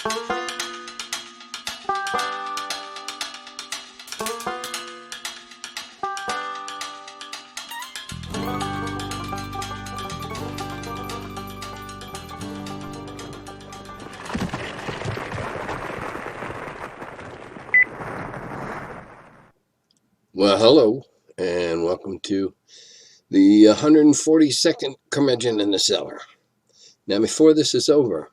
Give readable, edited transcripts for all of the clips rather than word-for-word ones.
Well, hello, and welcome to the 142nd Curmudgeon in the Cellar. Now, before this is over,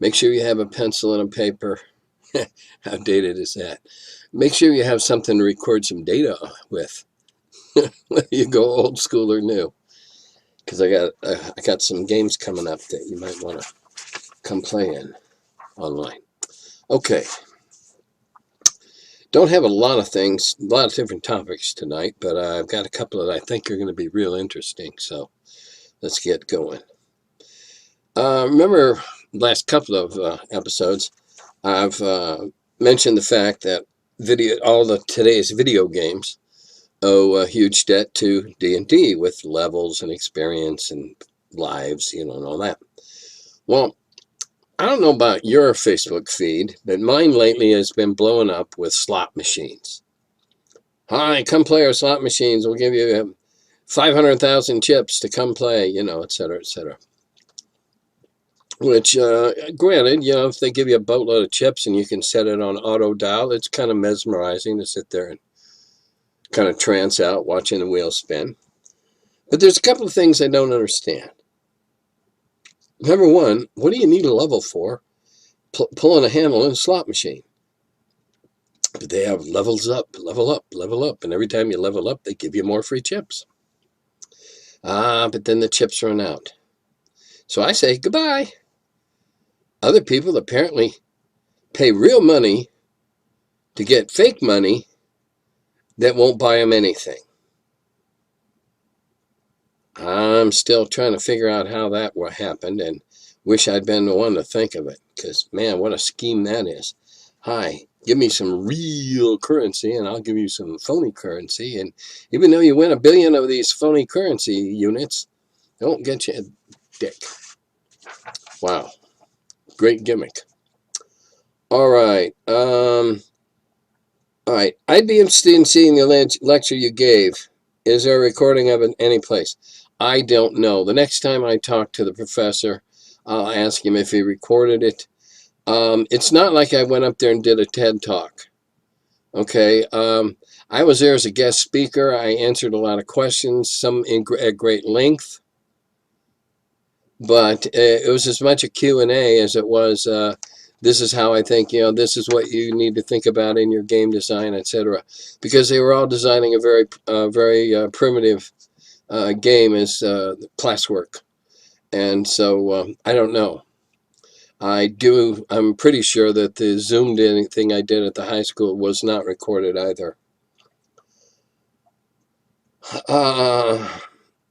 make sure you have a pencil and a paper. How dated is that? Make sure you have something to record some data with, whether you go old school or new. Because I got some games coming up that you might want to come play in online. Okay. Don't have a lot of things, a lot of different topics tonight, but I've got a couple that I think are going to be real interesting. So let's get going. Remember last couple of episodes, I've mentioned the fact that all the today's video games owe a huge debt to D&D with levels and experience and lives, and all that. Well, I don't know about your Facebook feed, but mine lately has been blowing up with slot machines. Hi, come play our slot machines. We'll give you 500,000 chips to come play, et cetera, et cetera. Which, granted, if they give you a boatload of chips and you can set it on auto dial, it's kind of mesmerizing to sit there and kind of trance out watching the wheel spin. But there's a couple of things I don't understand. Number one, what do you need a level for pulling a handle in a slot machine? But they have levels up, level up, level up. And every time you level up, they give you more free chips. But then the chips run out. So I say goodbye. Other people apparently pay real money to get fake money that won't buy them anything. I'm still trying to figure out how that happened and wish I'd been the one to think of it. Because, man, what a scheme that is. Hi, give me some real currency and I'll give you some phony currency. And even though you win 1 billion of these phony currency units, they won't get you a dick. Wow. Great gimmick. All right. All right. I'd be interested in seeing the lecture you gave. Is there a recording of it any place? I don't know. The next time I talk to the professor, I'll ask him if he recorded it. It's not like I went up there and did a TED Talk. Okay. I was there as a guest speaker. I answered a lot of questions, some at great length. But it was as much a Q&A as it was, this is how I think, this is what you need to think about in your game design, etc. Because they were all designing a very primitive game as classwork. And so I don't know. I'm pretty sure that the Zoomed in thing I did at the high school was not recorded either.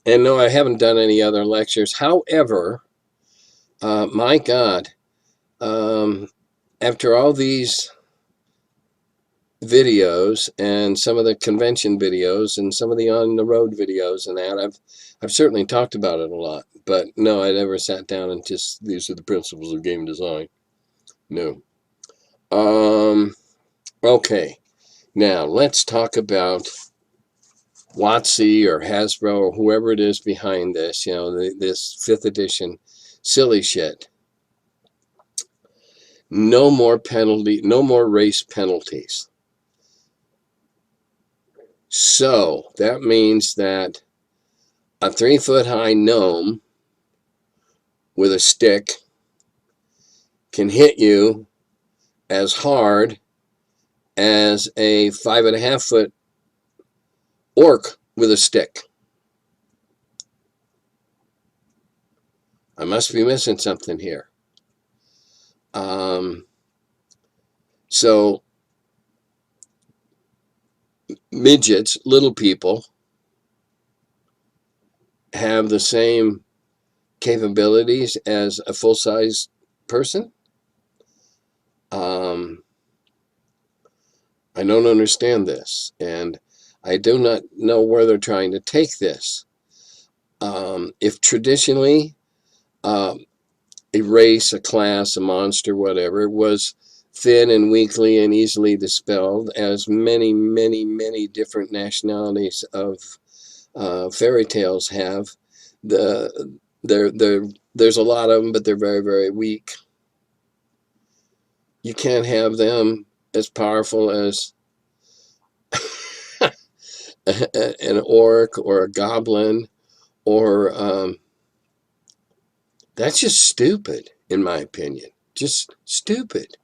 And no, I haven't done any other lectures. However, my God, after all these videos and some of the convention videos and some of the on-the-road videos and that, I've certainly talked about it a lot. But no, I never sat down and just, these are the principles of game design. No. Okay. Now, let's talk about WotC or Hasbro or whoever it is behind this, this 5th edition silly shit. No more race penalties. So that means that a 3-foot-high gnome with a stick can hit you as hard as a 5.5-foot orc with a stick. I must be missing something here. So midgets, little people, have the same capabilities as a full-size person? I don't understand this, and I do not know where they're trying to take this. If traditionally a race, a class, a monster, whatever. It was thin and weakly and easily dispelled, as many, many, many different nationalities of fairy tales have. The there's a lot of them, but they're very, very weak. You can't have them as powerful as an orc or a goblin, or that's just stupid, in my opinion. Just stupid.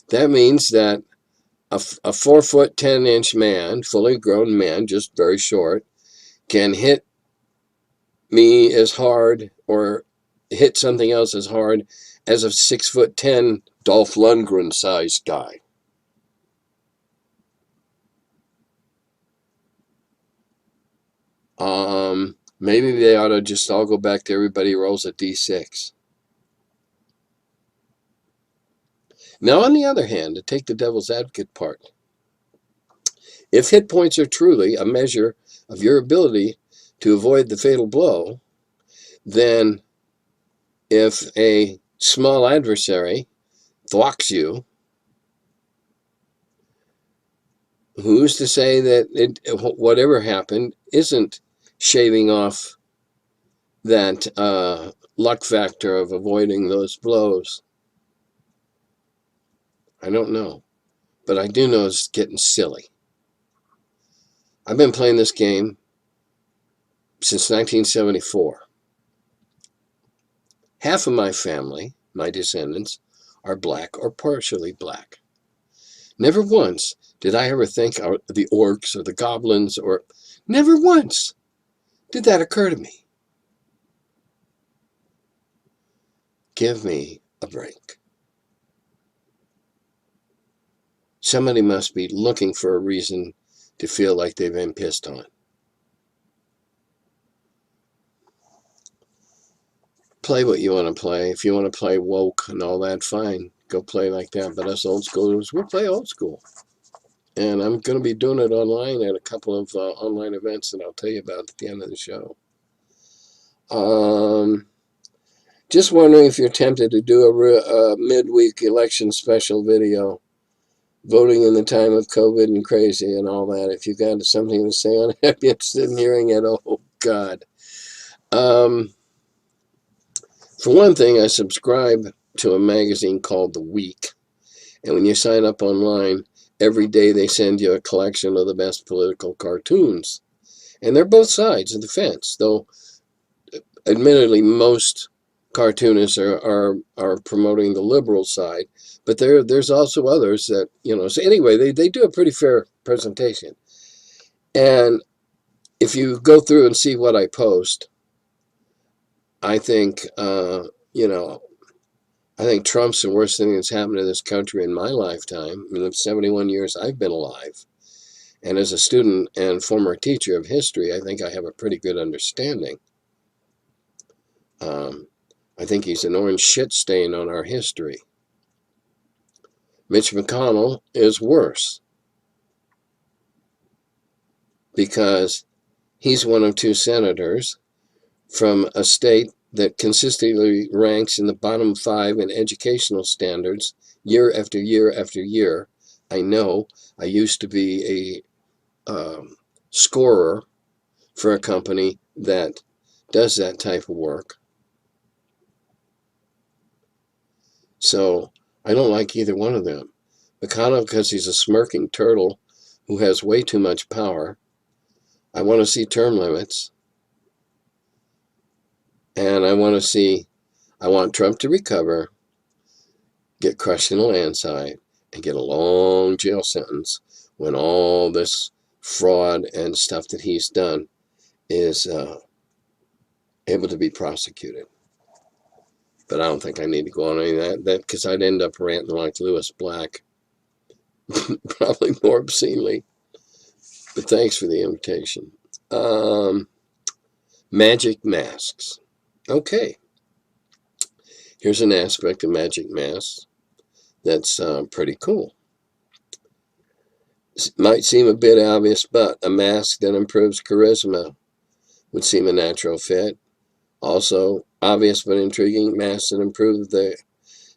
That means that a 4 foot 10 inch man, fully grown man, just very short, can hit me as hard or hit something else as hard as a 6 foot 10 Dolph Lundgren sized guy. Maybe they ought to just all go back to everybody rolls a d6. Now, on the other hand, to take the devil's advocate part, if hit points are truly a measure of your ability to avoid the fatal blow, then if a small adversary thwacks you, who's to say that whatever happened isn't shaving off that luck factor of avoiding those blows? I don't know. But I do know it's getting silly. I've been playing this game since 1974. Half of my family, my descendants, are black or partially black. Never once did I ever think the orcs or the goblins, or never once did that occur to me. Give me a break. Somebody must be looking for a reason to feel like they've been pissed on. Play what you want to play. If you want to play woke and all that, fine. Go play like that. But us old schoolers, we'll play old school. And I'm going to be doing it online at a couple of online events that I'll tell you about at the end of the show. Just wondering if you're tempted to do a midweek election special video. Voting in the time of COVID and crazy and all that. If you got something to say on it, I'd be interested in hearing it. Oh, God. For one thing, I subscribe to a magazine called The Week. And when you sign up online, every day they send you a collection of the best political cartoons. And they're both sides of the fence, though admittedly most cartoonists are promoting the liberal side. But there's also others that, so anyway, they do a pretty fair presentation. And if you go through and see what I post, I think, I think Trump's the worst thing that's happened to this country in my lifetime. In the 71 years I've been alive. And as a student and former teacher of history, I think I have a pretty good understanding. I think he's an orange shit stain on our history. Mitch McConnell is worse because he's one of two senators from a state that consistently ranks in the bottom 5 in educational standards year after year after year. I know. I used to be a scorer for a company that does that type of work. So I don't like either one of them. McConnell, because he's a smirking turtle who has way too much power. I want to see term limits. And I want Trump to recover, get crushed in a landslide, and get a long jail sentence when all this fraud and stuff that he's done is able to be prosecuted. But I don't think I need to go on any of that because I'd end up ranting like Lewis Black, probably more obscenely. But thanks for the invitation. Magic masks. Okay. Here's an aspect of magic masks that's pretty cool. It might seem a bit obvious, but a mask that improves charisma would seem a natural fit. Also, obvious but intriguing. Masks that improve the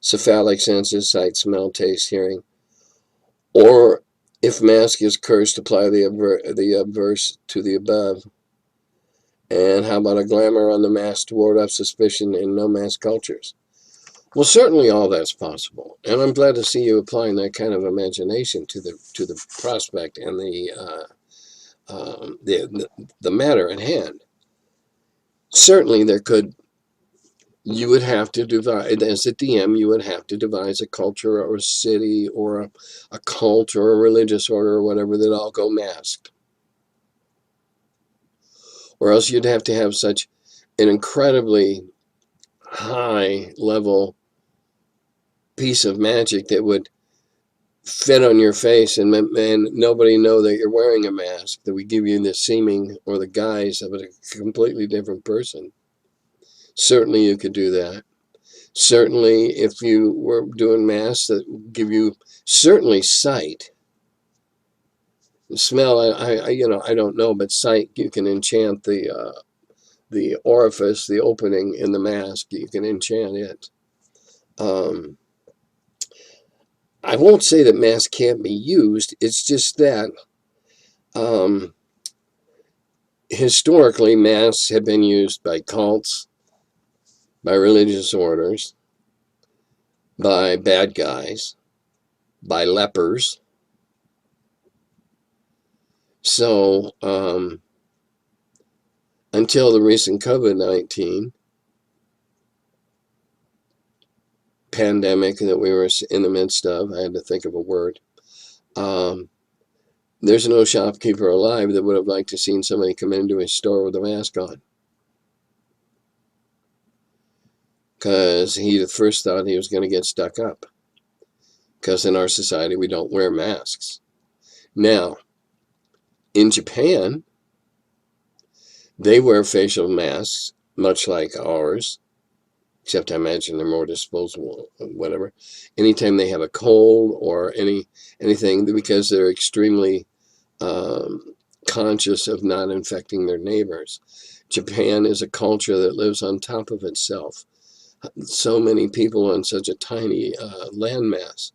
cephalic senses, sight, smell, taste, hearing. Or if mask is cursed, apply the adverse to the above. And how about a glamour on the mask to ward off suspicion in no mask cultures? Well, certainly all that's possible, and I'm glad to see you applying that kind of imagination to the prospect and the matter at hand. Certainly, you would have to divide, as a DM, you would have to devise a culture or a city or a cult or a religious order or whatever that all go masked. Or else you'd have to have such an incredibly high level piece of magic that would fit on your face and nobody know that you're wearing a mask, that would give you the seeming or the guise of a completely different person. Certainly you could do that. Certainly if you were doing masks that give you certainly sight. Smell, I don't know, but sight, you can enchant the orifice, the opening in the mask. You can enchant it. I won't say that masks can't be used. It's just that historically, masks have been used by cults, by religious orders, by bad guys, by lepers. So until the recent COVID-19 pandemic that we were in the midst of, I had to think of a word. There's no shopkeeper alive that would have liked to seen somebody come into his store with a mask on. Because he at first thought he was going to get stuck up. Because in our society, we don't wear masks. Now, in Japan, they wear facial masks, much like ours, except I imagine they're more disposable, whatever. Anytime they have a cold or anything, because they're extremely conscious of not infecting their neighbors. Japan is a culture that lives on top of itself. So many people on such a tiny landmass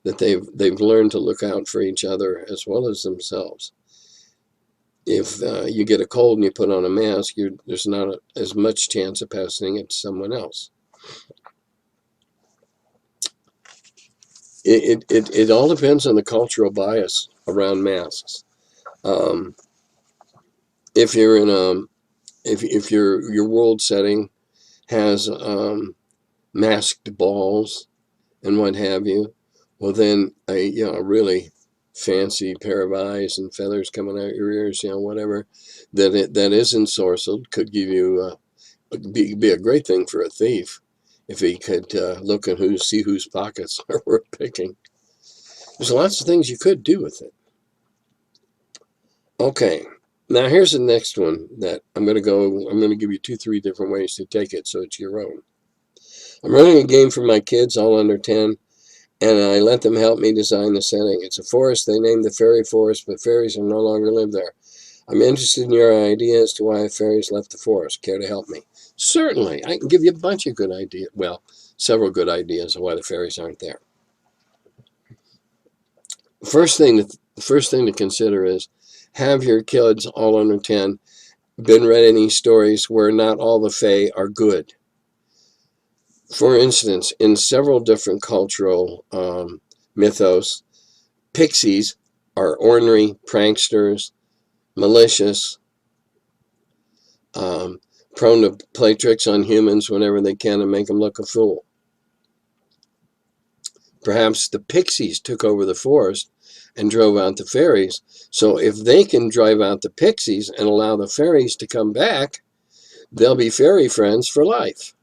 that they've learned to look out for each other as well as themselves. If you get a cold and you put on a mask, there's not as much chance of passing it to someone else. It all depends on the cultural bias around masks. If you're in if your world setting has masked balls and what have you, well then a really fancy pair of eyes and feathers coming out your ears, whatever that is ensorcelled could give you be a great thing for a thief if he could look and see whose pockets are worth picking. There's lots of things you could do with it. Okay, now here's the next one that I'm going to give you 2-3 different ways to take it so it's your own. I'm running a game for my kids, all under 10, and I let them help me design the setting. It's a forest they named the Fairy Forest, but fairies are no longer live there. I'm interested in your idea as to why fairies left the forest. Care to help me? Certainly. I can give you a bunch of good ideas. Well, several good ideas of why the fairies aren't there. First thing to consider is, have your kids, all under 10, been read any stories where not all the fae are good? For instance, in several different cultural mythos, pixies are ornery, pranksters, malicious, prone to play tricks on humans whenever they can and make them look a fool. Perhaps the pixies took over the forest and drove out the fairies. So if they can drive out the pixies and allow the fairies to come back, they'll be fairy friends for life.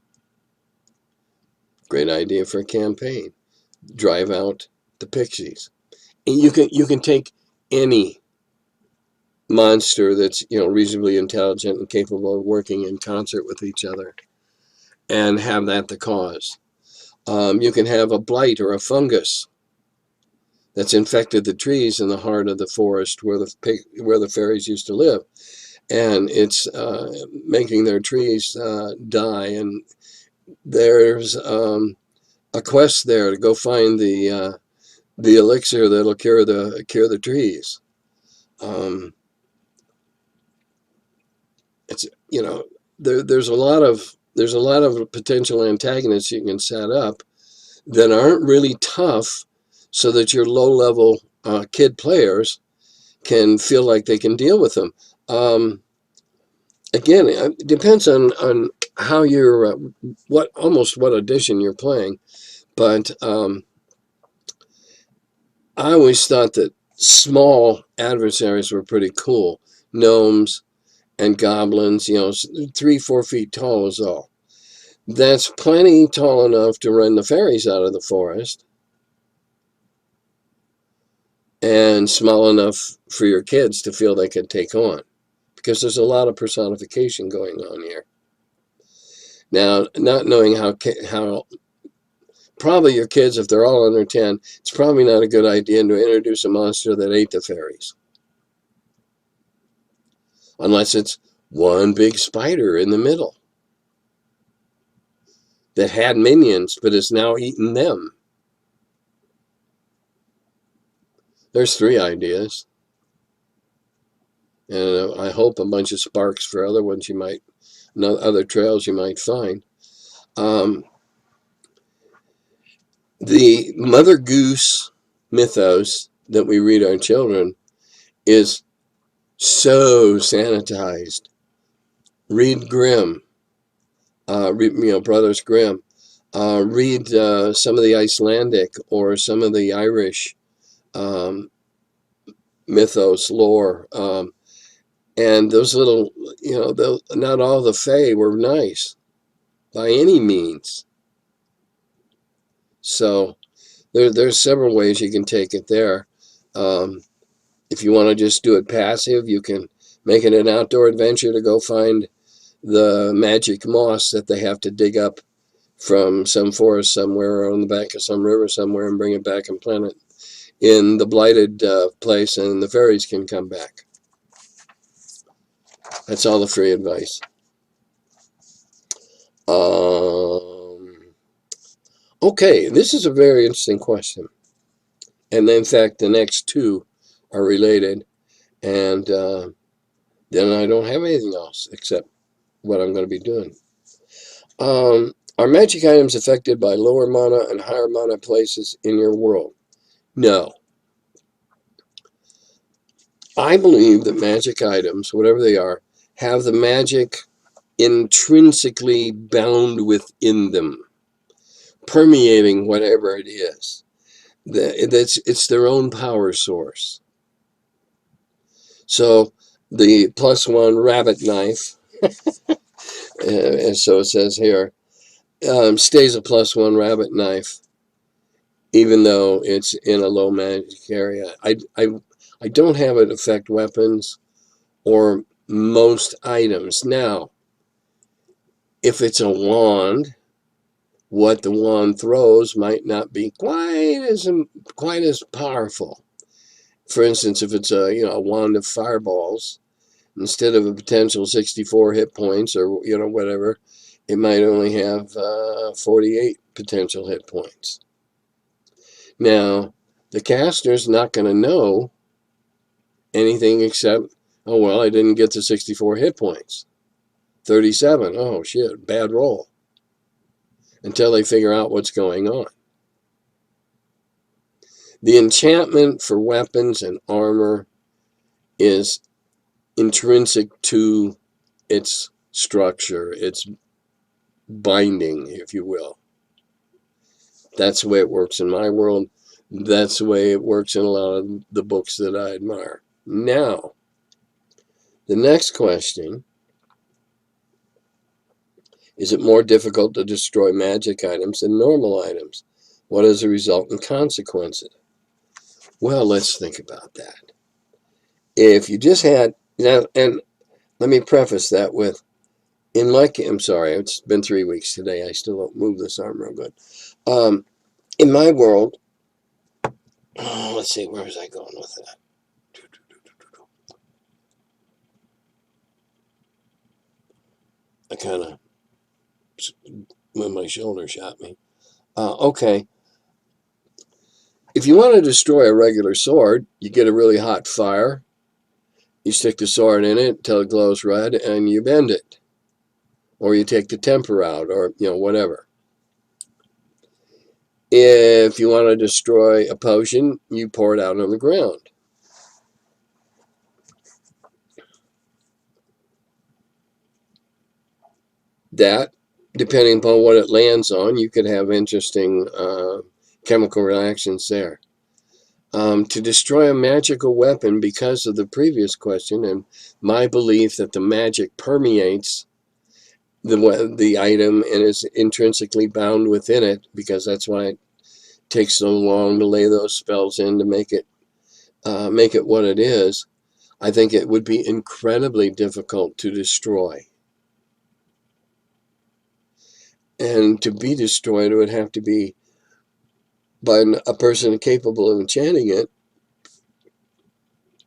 Great idea for a campaign. Drive out the pixies. And you can take any monster that's reasonably intelligent and capable of working in concert with each other and have that the cause. You can have a blight or a fungus that's infected the trees in the heart of the forest where the fairies used to live. and it's making their trees die. And there's a quest there to go find the elixir that'll cure the trees. Um, it's there's a lot of potential antagonists you can set up that aren't really tough, so that your low level kid players can feel like they can deal with them. Again, it depends on how you're what edition you're playing, but I always thought that small adversaries were pretty cool. Gnomes and goblins, 3-4 feet tall is all. That's plenty tall enough to run the fairies out of the forest, and small enough for your kids to feel they could take on, because there's a lot of personification going on here. Now, not knowing how probably your kids, if they're all under 10, it's probably not a good idea to introduce a monster that ate the fairies, unless it's one big spider in the middle that had minions but is now eating them. There's 3 ideas, and I hope a bunch of sparks for other ones other trails you might find. The Mother Goose mythos that we read our children is so sanitized. Read Grimm, Brothers Grimm. Read some of the Icelandic or some of the Irish mythos lore. And those little, not all the Fae were nice by any means. So there's several ways you can take it there. If you want to just do it passive, you can make it an outdoor adventure to go find the magic moss that they have to dig up from some forest somewhere or on the bank of some river somewhere, and bring it back and plant it in the blighted place, and the fairies can come back. That's all the free advice. Okay, this is a very interesting question. And in fact, the next 2 are related. And then I don't have anything else except what I'm going to be doing. Are magic items affected by lower mana and higher mana places in your world? No. I believe that magic items, whatever they are, have the magic intrinsically bound within them, permeating whatever it is. It's their own power source. So the +1 rabbit knife, and so it says here, stays a +1 rabbit knife, even though it's in a low magic area. I don't have it affect weapons or most items. Now, if it's a wand, what the wand throws might not be quite as powerful. For instance, if it's a wand of fireballs, instead of a potential 64 hit points or whatever, it might only have 48 potential hit points. Now, the caster's not going to know anything except, oh, well, I didn't get to 64 hit points. 37, oh, shit, bad roll. Until they figure out what's going on. The enchantment for weapons and armor is intrinsic to its structure, its binding, if you will. That's the way it works in my world. That's the way it works in a lot of the books that I admire. Now, the next question: is it more difficult to destroy magic items than normal items? What is the resultant consequences? Well, let's think about that. If you just had, and let me preface that with, I'm sorry, it's been 3 weeks today. I still don't move this arm real good. In my world, let's see, where was I going with that? I kind of, when my shoulder shot me. Okay. If you want to destroy a regular sword, you get a really hot fire. You stick the sword in it until it glows red, and you bend it, or you take the temper out, or whatever. If you want to destroy a potion, you pour it out on the ground. That, depending upon what it lands on, you could have interesting chemical reactions there. To destroy a magical weapon, because of the previous question and my belief that the magic permeates the item and is intrinsically bound within it, because that's why it takes so long to lay those spells in to make it what it is. I think it would be incredibly difficult to destroy. And to be destroyed, it would have to be by a person capable of enchanting it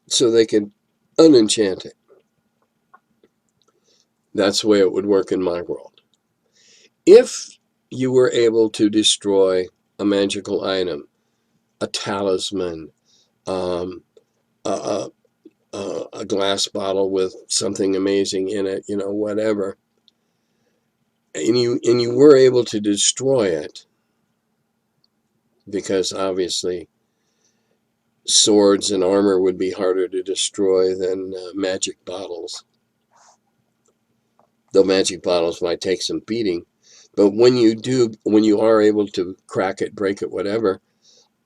so they could unenchant it. That's the way it would work in my world. If you were able to destroy a magical item, a talisman, a, a, a glass bottle with something amazing in it, whatever, and you were able to destroy it, because obviously swords and armor would be harder to destroy than magic bottles. Though magic bottles might take some beating. But when you are able to crack it, break it, whatever,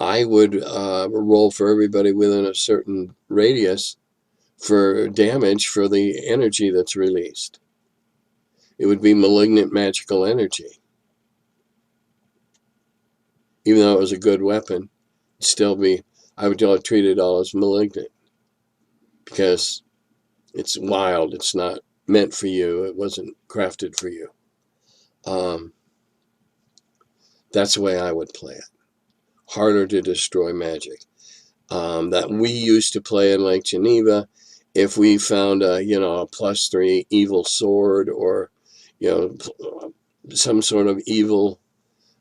I would roll for everybody within a certain radius for damage for the energy that's released. It would be malignant magical energy. Even though it was a good weapon, I would treat it all as malignant, because it's wild. It's not meant for you. It wasn't crafted for you. That's the way I would play it. Harder to destroy magic. That we used to play in Lake Geneva. If we found a +3 evil sword, or some sort of evil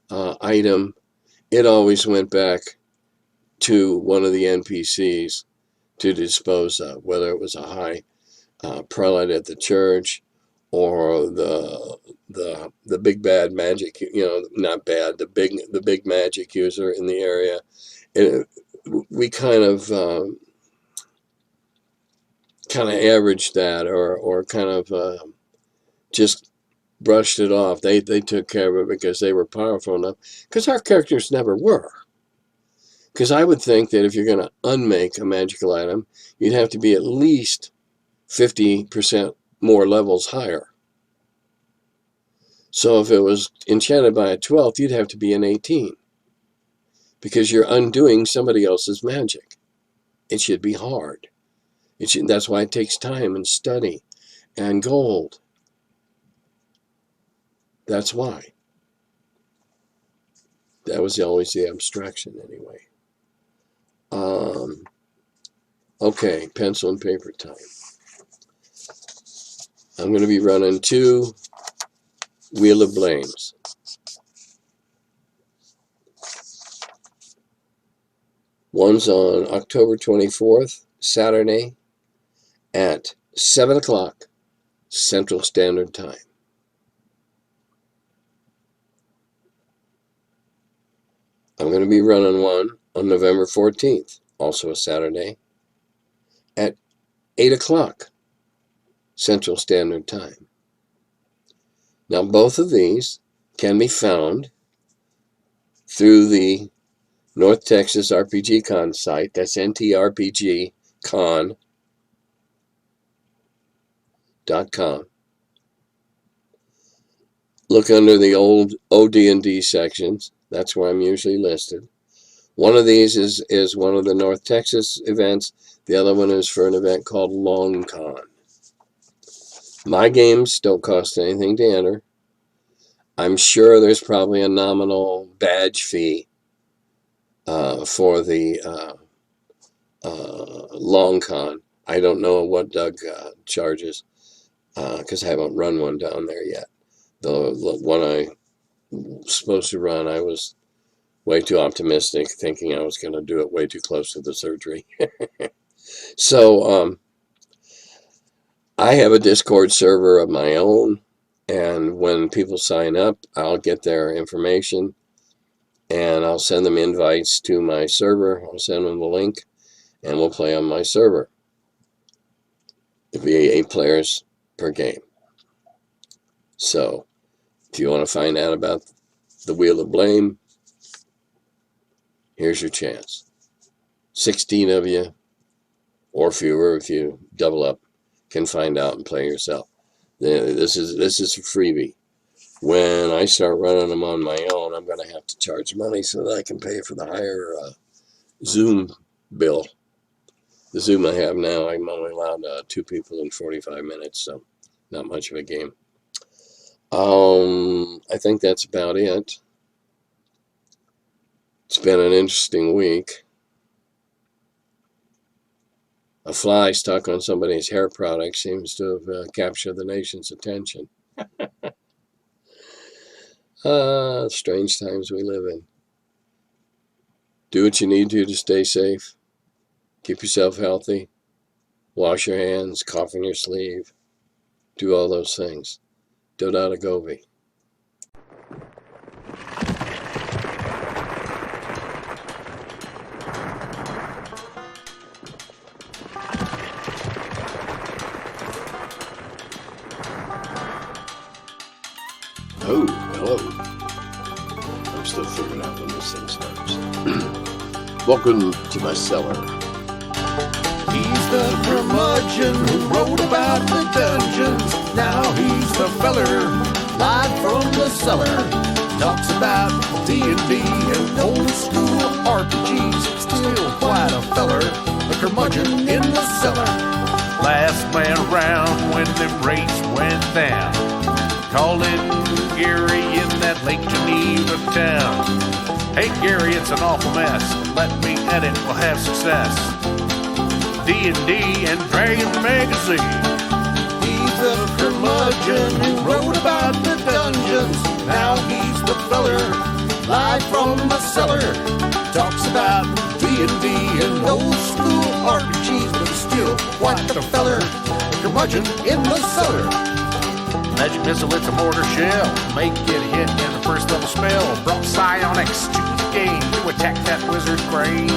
item, it always went back to one of the NPCs to dispose of, whether it was a high prelate at the church, or the big bad magic, not bad, the big magic user in the area. And we kind of averaged that, or kind of just brushed it off. They took care of it because they were powerful enough, because our characters never were. Because I would think that if you're going to unmake a magical item, you'd have to be at least 50% more levels higher. So if it was enchanted by a 12th, you'd have to be an 18, because you're undoing somebody else's magic. It should be hard. That's why it takes time and study and gold. That's why. That was always the abstraction anyway. Okay, pencil and paper time. I'm going to be running 2 Wheel of Blames. One's on October 24th, Saturday, at 7 o'clock Central Standard Time. I'm going to be running one on November 14th, also a Saturday, at 8 o'clock Central Standard Time. Now, both of these can be found through the North Texas RPG Con site. That's ntrpgcon.com. Look under the old OD&D sections. That's where I'm usually listed. One of these is one of the North Texas events. The other one is for an event called Long Con. My games don't cost anything to enter. I'm sure there's probably a nominal badge fee for the Long Con. I don't know what Doug charges. because I haven't run one down there yet. The one I was supposed to run, I was way too optimistic, thinking I was going to do it way too close to the surgery. So I have a Discord server of my own, and when people sign up, I'll get their information, and I'll send them invites to my server. I'll send them the link, and we'll play on my server. It'll be 8 players per game. So if you want to find out about the Wheel of Blame, here's your chance. 16 of you, or fewer if you double up, can find out and play yourself. This is a freebie. When I start running them on my own, I'm going to have to charge money so that I can pay for the higher Zoom bill. The Zoom I have now, I'm only allowed 2 people in 45 minutes, so not much of a game. I think that's about it. It's been an interesting week. A fly stuck on somebody's hair product seems to have captured the nation's attention. Strange times we live in. Do what you need to stay safe. Keep yourself healthy. Wash your hands, cough in your sleeve. Do all those things. Dodata Govi. Oh, hello. I'm still figuring out when this thing starts. Welcome to my cellar. He's the curmudgeon who wrote about the dungeons. Now he's the feller, live from the cellar. Talks about D&D and old school RPGs. Still quite a feller, the curmudgeon in the cellar. Last man around when them rates went down. Calling Gary in that Lake Geneva town. Hey Gary, it's an awful mess. Let me edit, we'll have success. D&D and Dragon Magazine. He's the curmudgeon who wrote about the dungeons. Now he's the feller, live from the cellar. Talks about D&D and old school RPGs, but he's still quite the feller, the curmudgeon in the cellar. Magic missile, it's a mortar shell. Make it hit in the first level spell. Brought psionics to the game to attack that wizard brain.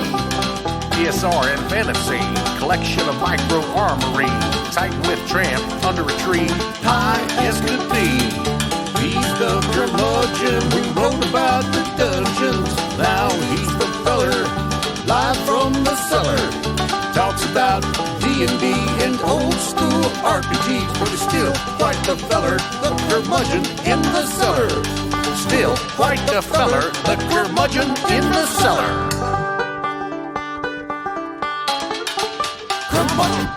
PSR and fantasy, collection of micro armory. Tight with tramp under a tree, high as could be. He's the curmudgeon who wrote about the dungeons. Now he's the feller, live from the cellar. Talks about D&D and old school RPGs, but he's still quite the feller, the curmudgeon in the cellar. Still quite the feller, the curmudgeon in the cellar. Curmudgeon.